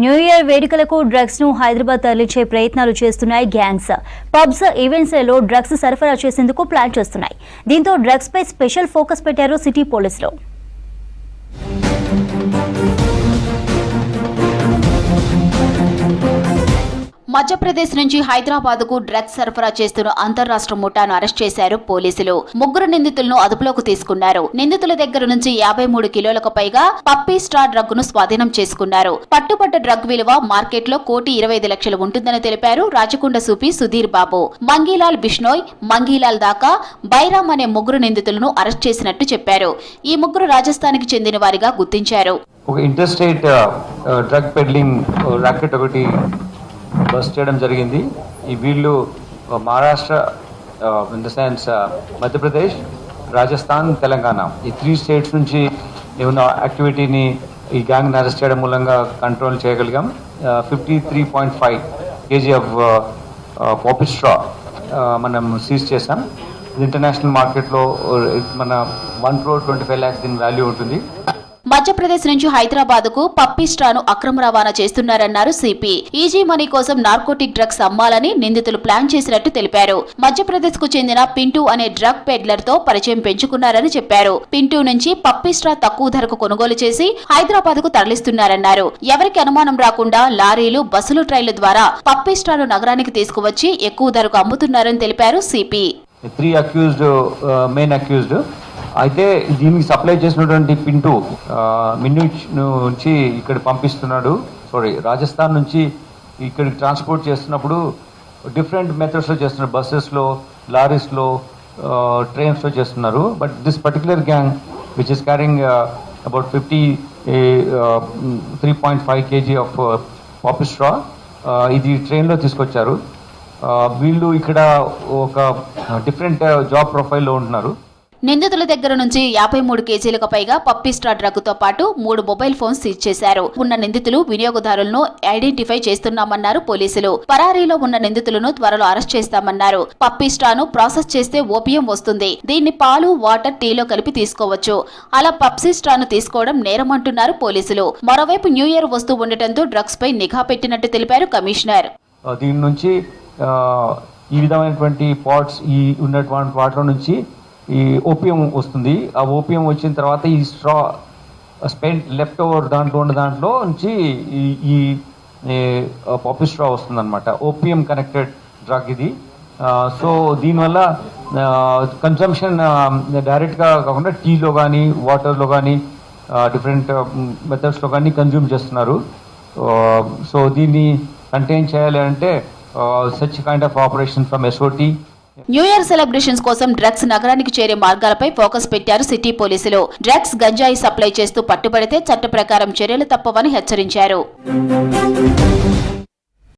New year వేడుకలకు drugs ను హైదరాబాద్ తరలించే ప్రయత్నాలు చేస్తున్నాయి గ్యాంగ్స్. పబ్స్, ఈవెంట్స్ లలో డ్రగ్స్ సరఫరా చేసేందుకు ప్లాన్ చేస్తున్నాయి. దీంతో డ్రగ్స్ పై స్పెషల్ ఫోకస్ పెట్టారు సిటీ పోలీసులు. మధ్యప్రదేశ్ నుంచి హైదరాబాద్ కు డ్రగ్స్ సరఫరా చేస్తున్న అంతర్రాష్ట్ర ముఠాను అరెస్ట్ చేశారు పోలీసులు. ముగ్గురు నిందితులను అదుపులోకి తీసుకున్నారు. నిందితుల దగ్గర నుంచి 53 కిలోలకు పైగా పప్పీ స్టార్ డ్రగ్ ను స్వాధీనం చేసుకున్నారు. పట్టుబడ్డ డ్రగ్ విలువ మార్కెట్ లో 1,25,00,000 ఉంటుందని తెలిపారు రాచకొండ సూపి సుధీర్ బాబు. మంగీలాల్ బిష్నోయ్, మంగీలాల్ దాకా బైరామ్ అనే ముగ్గురు నిందితులను అరెస్ట్ చేసినట్టు చెప్పారు. ఈ ముగ్గురు రాజస్థాన్ కి చెందిన వారిగా గుర్తించారు. ఒక ఇంటర్స్టేట్ డ్రగ్ పెడ్లింగ్ రాకెట్ ఒకటి బస్ చేయడం జరిగింది. ఈ వీళ్ళు Maharashtra, in the sense Madhya Pradesh, Rajasthan, Telangana ఈ 3 స్టేట్స్ నుంచి ఏమైనా యాక్టివిటీని ఈ గ్యాంగ్ని అరెస్ట్ చేయడం మూలంగా కంట్రోల్ చేయగలిగాం. 53.5 kg ఆఫ్ పాపీ స్ట్రా మనం సీజ్ చేసాం. ఇంటర్నేషనల్ మార్కెట్లో మన 1,25 lakhs దీని వాల్యూ ఉంటుంది. మధ్యప్రదేశ్ నుంచి హైదరాబాద్ కు పప్పీ స్టాను అక్రమ రవాణా చేస్తున్నారన్నారు సిపి. ఈజీ మనీ కోసం నార్కోటిక్ డ్రగ్స్ అమ్మాలని నిందితులు ప్లాన్ చేసినట్టు తెలిపారు. మధ్యప్రదేశ్ కు చెందిన పింటూ అనే డ్రగ్ పెడ్లర్ తో పరిచయం పెంచుకున్నారని చెప్పారు. పింటూ నుంచి పప్పీ స్టా తక్కువ ధరకు కొనుగోలు చేసి హైదరాబాద్ కు తరలిస్తున్నారన్నారు. ఎవరికి అనుమానం రాకుండా లారీలు, బస్సులు, ట్రైన్ల ద్వారా పప్పీ స్టాను నగరానికి తీసుకువచ్చి ఎక్కువ ధరకు అమ్ముతున్నారని తెలిపారు సిపి. 3 అక్యూజ్డ్, మెయిన్ అక్యూజ్డ్ అయితే దీనికి సప్లై చేసినటువంటి పింటూ మిన్యూచ్ నుంచి ఇక్కడ పంపిస్తున్నాడు. రాజస్థాన్ నుంచి ఇక్కడికి ట్రాన్స్పోర్ట్ చేస్తున్నప్పుడు డిఫరెంట్ మెథడ్స్లో చేస్తున్నారు. బస్సెస్లో, లారీస్లో, ట్రైన్స్లో చేస్తున్నారు. But this particular gang which is carrying about 53.5 kg of poppy straw ఇది ట్రైన్లో తీసుకొచ్చారు. వీళ్ళు ఇక్కడ ఒక డిఫరెంట్ జాబ్ ప్రొఫైల్లో ఉంటున్నారు. నిందితుల దగ్గర నుంచి 53 కేజీలకు పైగా పప్పీ స్టార్ డ్రగ్ తో పాటు 3 మొబైల్ ఫోన్స్ సీజ్ చేశారు. ఉన్న నిందితులు వినియోగదారులను ఐడెంటిఫై చేస్తున్నామన్నారు పోలీసులు. పరారీలో ఉన్న నిందితులను త్వరలో అరెస్ట్ చేస్తామన్నారు. పప్పీ స్టాను ప్రాసెస్ చేస్తే ఓపియం వస్తుంది. దీన్ని పాలు, వాటర్, టీలో కలిపి తీసుకోవచ్చు. అలా పప్పీ స్టాను తీసుకోవడం నేరమంటున్నారు పోలీసులు. మరోవైపు న్యూ ఇయర్ వస్తూ ఉండటంతో డ్రగ్స్ పై నిఘా పెట్టినట్టు తెలిపారు కమిషనర్. దీని నుంచి ఈ విధమైనటువంటి పాట్స్ ఈ ఉన్నటువంటి వాటిలో నుంచి ఈ ఓపియం వస్తుంది. ఆ ఓపియం వచ్చిన తర్వాత ఈ స్ట్రా స్పెండ్ లెఫ్ట్ ఓవర్ దాంట్లో నుంచి ఈ పాపీ స్ట్రా వస్తుంది అనమాట. ఓపియం కనెక్టెడ్ డ్రగ్ ఇది. సో దీనివల్ల కన్సంప్షన్ డైరెక్ట్గా కాకుండా టీలో కానీ, వాటర్లో కానీ, డిఫరెంట్ మెథడ్స్లో కానీ కన్జ్యూమ్ చేస్తున్నారు. సో దీన్ని కంటైన్ చేయాలి అంటే such kind of operation from SOT. New year celebrations కోసం డ్రగ్స్ నగరానికి చేరే మార్గాలపై ఫోకస్ పెట్టారు సిటీ పోలీసులు. డ్రగ్స్, గంజాయి సప్లై చేస్తూ పట్టుబడితే చట్ట ప్రకారం చర్యలు తప్పవని హెచ్చరించారు.